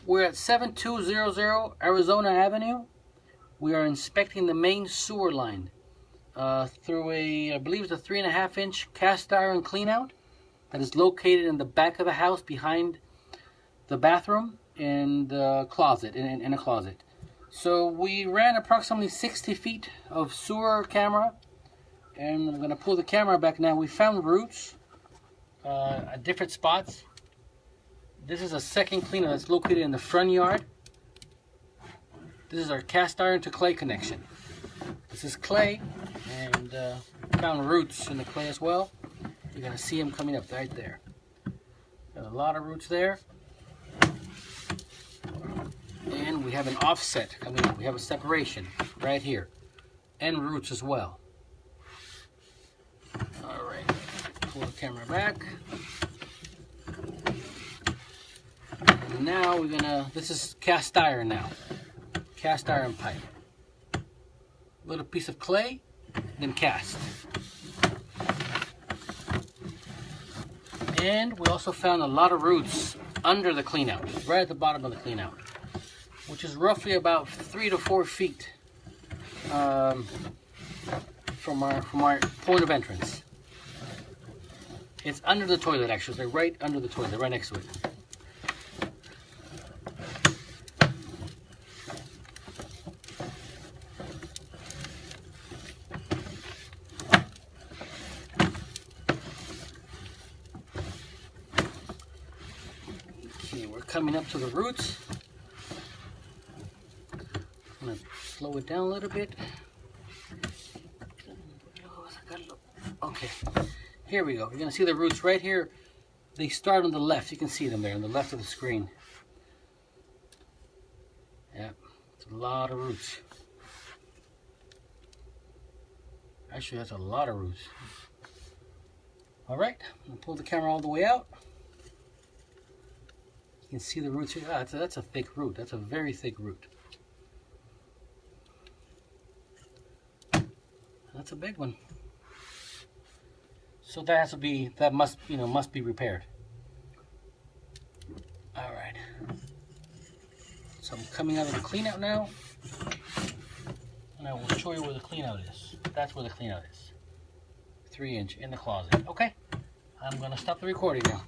We're at 7200 Arizona Avenue. We are inspecting the main sewer line through I believe it's a 3.5-inch cast iron cleanout that is located in the back of the house behind the bathroom and the closet, in a closet. So we ran approximately 60 feet of sewer camera, and I'm going to pull the camera back now. We found roots at different spots. This is a second cleanout that's located in the front yard. This is our cast iron to clay connection. This is clay, and found roots in the clay as well. You're going to see them coming up right there. Got a lot of roots there. And we have an offset coming up. We have a separation right here. And roots as well. Alright, pull the camera back. And now we're gonna, this is cast iron now. Cast iron pipe. Little piece of clay, then cast. And we also found a lot of roots under the cleanout, right at the bottom of the cleanout, which is roughly about 3 to 4 feet from our point of entrance. It's under the toilet, actually. They're right under the toilet, right next to it. Okay, we're coming up to the roots. I'm going to slow it down a little bit. Okay, here we go. You're going to see the roots right here. They start on the left. You can see them there on the left of the screen. Yep, it's a lot of roots. Actually, that's a lot of roots. All right, I'm going to pull the camera all the way out. You can see the roots here. Ah, that's a thick root. That's a very thick root. That's a big one. So that has to be, that must be repaired. All right. So I'm coming out of the cleanout now, and I will show you where the cleanout is. That's where the cleanout is. 3-inch in the closet. Okay. I'm gonna stop the recording now.